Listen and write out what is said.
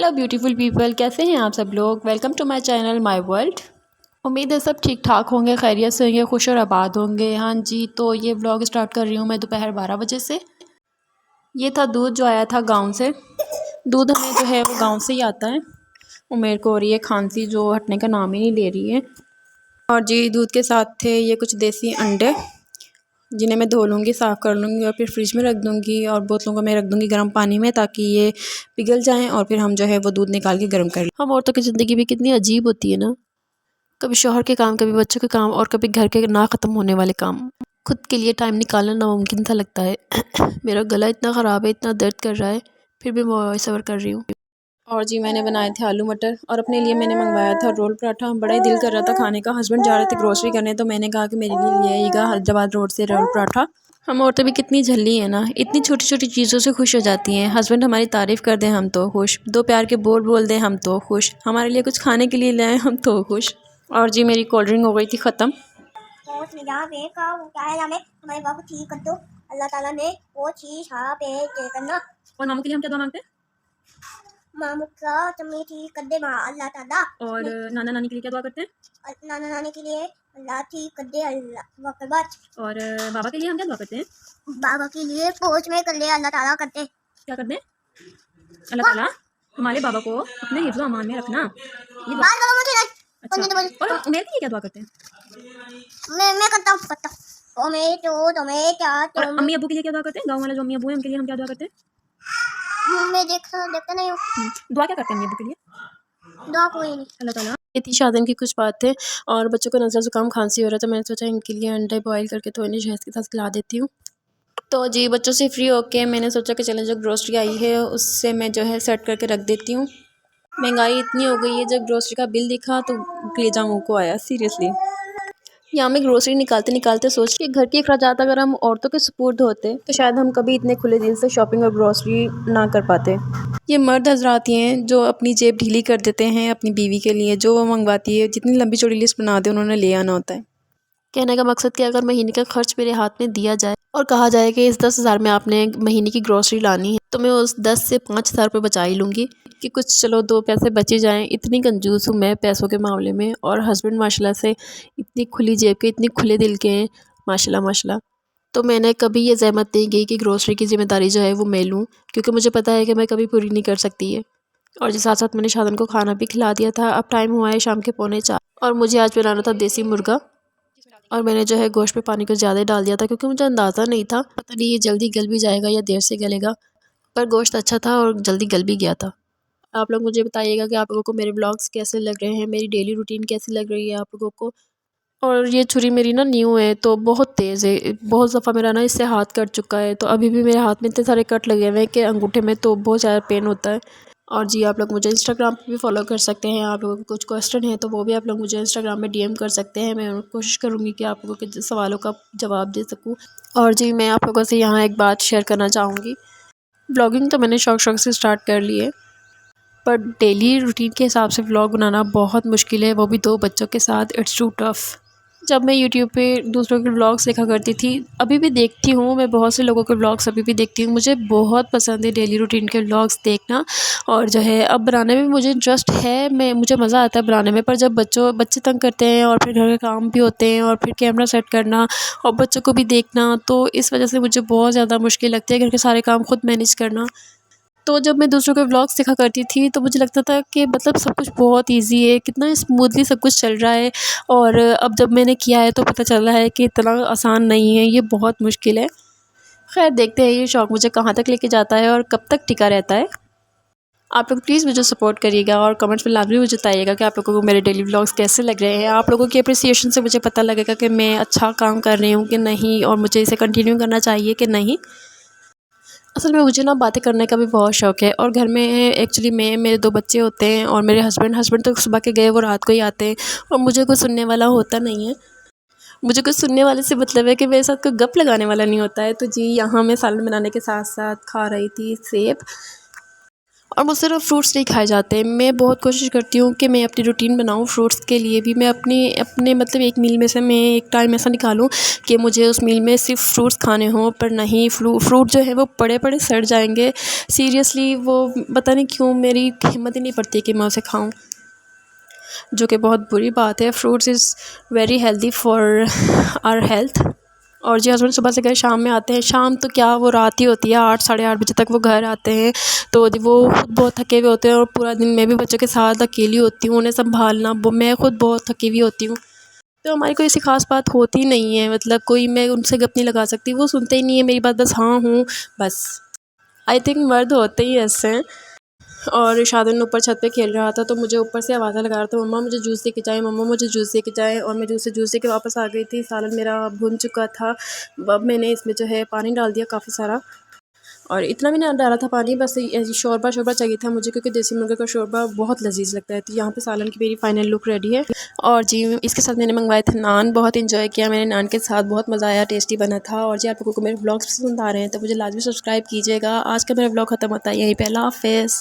Hello beautiful people, कैसे हैं आप सब लोग। Welcome to my channel my world. उम्मीद है सब ठीक ठाक होंगे, खैरियत से होंगे, खुश और आबाद होंगे। हाँ जी, तो ये व्लॉग स्टार्ट कर रही हूँ मैं दोपहर 12 बजे से। ये था दूध जो आया था गांव से। दूध हमें जो है वो गांव से ही आता है। उमेर को हो रही है खांसी जो हटने का नाम ही नहीं ले रही है। और जी दूध के साथ थे ये कुछ देसी अंडे, जिन्हें मैं धो लूँगी, साफ़ कर लूँगी और फिर फ्रिज में रख दूँगी और बोतलों को मैं रख दूँगी गर्म पानी में, ताकि ये पिघल जाएं और फिर हम जो है वो दूध निकाल के गर्म कर लें। हम औरतों की ज़िंदगी भी कितनी अजीब होती है ना, कभी शौहर के काम, कभी बच्चों के काम और कभी घर के ना ख़त्म होने वाले काम। खुद के लिए टाइम निकालना नामुमकिन सा लगता है। मेरा गला इतना ख़राब है, इतना दर्द कर रहा है, फिर भी मैं वॉइस ओवर कर रही हूँ। और जी मैंने बनाए थे आलू मटर और अपने लिए मैंने मंगवाया था रोल पराठा। बड़ा ही दिल कर रहा था खाने का। हस्बैंड जा रहे थे ग्रोसरी करने, तो मैंने कहा कि मेरे लिए ले आइएगा हैदराबाद रोड से रोल पराठा। हम औरतें भी कितनी झल्ली हैं ना, इतनी छोटी छोटी चीज़ों से खुश हो जाती हैं। हस्बैंड हमारी तारीफ़ कर दें हम तो खुश, दो प्यार के बोल दें हम तो खुश, हमारे लिए कुछ खाने के लिए ले आए हम तो खुश। और जी मेरी कोल्ड ड्रिंक हो गई थी ख़त्म। हमारे बाबू ठीक कर दो। अल्लाह ताला ने वो चीज करना। और मामू के लिए हम क्या दुआ मांगते हैं? मामू का तुम्हें ठीक कर दे अल्लाह ताला। और नाना नानी के लिए क्या दुआ करते हैं? नाना नानी के लिए अल्लाह ठीक कर दे अल्लाह अकबर। और बाबा के लिए हम क्या दुआ करते हैं? बाबा के लिए फौज में कर ले अल्लाह ताला करते। क्या करते हैं? अल्लाह ताला हमारे बाबा को अपने हिफ्ज़ अमान में रखना, ये दुआ। बात करो मुझे नहीं। अच्छा, और उमेर के लिए क्या दुआ करते हैं? मैं करता हूँ तुम्हें क्या और अम्मी अब्बू के लिए क्या दुआ करते हैं? गाँव वाले जो अम्मी अब्बू हैं उनके लिए हम क्या दुआ करते हैं? मैं देखता नहीं हूँ। दुआ क्या करते हैं अम्मी अब्बू के लिए? दुआ कोई नहीं। अल्लाह ताला। ये थी शादी की कुछ बात थे और बच्चों को नज़ला ज़ुकाम खांसी हो रहा था। मैंने सोचा इनके लिए अंडे बॉईल करके तो इन्हें शहद के साथ खिला देती हूँ। तो जी बच्चों से फ्री होके मैंने सोचा कि चलें जो ग्रोसरी आई है उससे मैं जो है सेट करके रख देती हूँ। महंगाई इतनी हो गई है, जब ग्रोसरी का बिल दिखा तो कलेजा मुँह को आया सीरियसली। यहाँ मैं ग्रोसरी निकालते निकालते सोच कि घर के अखराजात अगर हम औरतों के सुपुर्द होते तो शायद हम कभी इतने खुले दिल से शॉपिंग और ग्रोसरी ना कर पाते। ये मर्द हजरात ही हैं जो अपनी जेब ढीली कर देते हैं अपनी बीवी के लिए, जो वो मंगवाती है जितनी लंबी चौड़ी लिस्ट बना दे उन्होंने ले आना होता है। कहने का मकसद कि अगर महीने का खर्च मेरे हाथ में दिया जाए और कहा जाए कि इस 10,000 में आपने महीने की ग्रोसरी लानी है, तो मैं उस 10 से 5,000 रुपये बचा ही लूँगी कि कुछ चलो 2 पैसे बचे जाएं। इतनी कंजूस हूँ मैं पैसों के मामले में। और हस्बैंड माशाल्लाह से इतनी खुली जेब के, इतनी खुले दिल के हैं माशाल्लाह माशाल्लाह। तो मैंने कभी ये ज़हमत नहीं की कि ग्रोसरी की ज़िम्मेदारी जो है वो मैं लूँ, क्योंकि मुझे पता है कि मैं कभी पूरी नहीं कर सकती है। और जिस साथ साथ मैंने शादन को खाना भी खिला दिया था। अब टाइम हुआ है शाम के 3:45 और मुझे आज बनाना था देसी मुर्गा। और मैंने जो है गोश्त पे पानी कुछ ज़्यादा ही डाल दिया था, क्योंकि मुझे अंदाज़ा नहीं था, पता नहीं ये जल्दी गल भी जाएगा या देर से गलेगा, पर गोश्त अच्छा था और जल्दी गल भी गया था। आप लोग मुझे बताइएगा कि आप लोगों को मेरे ब्लॉग्स कैसे लग रहे हैं, मेरी डेली रूटीन कैसी लग रही है आप लोगों को। और ये छुरी मेरी ना न्यू है तो बहुत तेज़ है, बहुत दफ़ा मेरा ना इससे हाथ कट चुका है, तो अभी भी मेरे हाथ में इतने सारे कट लगे हुए हैं कि अंगूठे में तो बहुत ज़्यादा पेन होता है। और जी आप लोग मुझे इंस्टाग्राम पे भी फॉलो कर सकते हैं। आप लोगों को कुछ क्वेश्चन है तो वो भी आप लोग मुझे इंस्टाग्राम में डीएम कर सकते हैं। मैं कोशिश करूँगी कि आप लोगों के सवालों का जवाब दे सकूँ। और जी मैं आप लोगों से यहाँ एक बात शेयर करना चाहूँगी। ब्लॉगिंग तो मैंने शौक से स्टार्ट कर ली है, पर डेली रूटीन के हिसाब से व्लॉग बनाना बहुत मुश्किल है, वो भी 2 बच्चों के साथ। It's too tough. जब मैं यूट्यूब पे दूसरों के व्लॉग्स देखा करती थी, अभी भी देखती हूँ मैं, बहुत से लोगों के व्लॉग्स अभी भी देखती हूँ। मुझे बहुत पसंद है डेली रूटीन के व्लॉग्स देखना। और जो है अब बनाने में मुझे इंटरेस्ट है, मुझे मज़ा आता है बनाने में। पर जब बच्चे तंग करते हैं और फिर घर के काम भी होते हैं और फिर कैमरा सेट करना और बच्चों को भी देखना, तो इस वजह से मुझे बहुत ज़्यादा मुश्किल लगती है घर के सारे काम खुद मैनेज करना। तो जब मैं दूसरों के व्लॉग्स देखा करती थी तो मुझे लगता था कि मतलब सब कुछ बहुत ईज़ी है, कितना स्मूथली सब कुछ चल रहा है। और अब जब मैंने किया है तो पता चल रहा है कि इतना आसान नहीं है, ये बहुत मुश्किल है। खैर देखते हैं ये शौक़ मुझे कहाँ तक लेके जाता है और कब तक टिका रहता है। आप लोग प्लीज़ मुझे सपोर्ट करिएगा और कमेंट्स में लाजमी मुझे बताइएगा कि आप लोगों को मेरे डेली व्लॉग्स कैसे लग रहे हैं। आप लोगों की अप्रिसिएशन से मुझे पता लगेगा कि मैं अच्छा काम कर रही हूँ कि नहीं, और मुझे इसे कंटिन्यू करना चाहिए कि नहीं। असल में मुझे ना बातें करने का भी बहुत शौक़ है। और घर में एक्चुअली मेरे 2 बच्चे होते हैं और मेरे हस्बैंड तो सुबह के गए, वो रात को ही आते हैं और मुझे कोई सुनने वाला होता नहीं है। मुझे कुछ सुनने वाले से मतलब है कि मेरे साथ कोई गप लगाने वाला नहीं होता है। तो जी यहाँ मैं सालन बनाने के साथ साथ खा रही थी सेब। और मुझसे ना फ्रूट्स नहीं खाए जाते। मैं बहुत कोशिश करती हूँ कि मैं अपनी रूटीन बनाऊँ फ्रूट्स के लिए भी। मैं अपने मतलब एक मील में से मैं एक टाइम ऐसा निकालूँ कि मुझे उस मील में सिर्फ फ्रूट्स खाने हों, पर नहीं फ्रूट जो है वो पड़े पड़े सड़ जाएंगे। सीरियसली वो पता नहीं क्यों मेरी हिम्मत ही नहीं पड़ती कि मैं उसे खाऊँ, जो कि बहुत बुरी बात है। Fruits is very healthy for our health. और जी हस्बैंड सुबह से गए, शाम में आते हैं। शाम तो क्या, वो रात ही होती है, 8 साढ़े 8 बजे तक वो घर आते हैं। तो वो खुद बहुत थके हुए होते हैं और पूरा दिन मैं भी बच्चों के साथ अकेली होती हूँ, उन्हें संभालना, मैं खुद बहुत थकी हुई होती हूँ। तो हमारी कोई ऐसी ख़ास बात होती नहीं है, मतलब कोई मैं उनसे गप नहीं लगा सकती, वो सुनते ही नहीं है मेरी बात, बस हाँ हूँ बस। आई थिंक मर्द होते ही ऐसे हैं। और शादन ऊपर छत पे खेल रहा था, तो मुझे ऊपर से आवाज़ें लगा रहा था, मम्मा मुझे जूस दे के जाए, मम्मा मुझे जूस दे के जाए। और मैं जूस दे के वापस आ गई थी। सालन मेरा भुन चुका था। अब मैंने इसमें जो है पानी डाल दिया काफ़ी सारा, और इतना भी नहीं डाला था पानी, बस शोरबा शोरबा चाहिए था मुझे, क्योंकि देसी मुर्गे का शोरबा बहुत लजीज लगता है। तो यहाँ पे सालन की मेरी फाइनल लुक रेडी है। और जी इसके साथ मैंने मंगवाए थे नान, बहुत इंजॉय किया मैंने नान के साथ, बहुत मज़ा आया, टेस्टी बना था। और जी आप लोगों को मेरे ब्लॉग्स पसंद आ रहे हैं तो मुझे लाजमी सब्सक्राइब कीजिएगा। आज का मेरा ब्लॉग ख़त्म होता है यहीं पे। अल्लाह हाफ़िज़।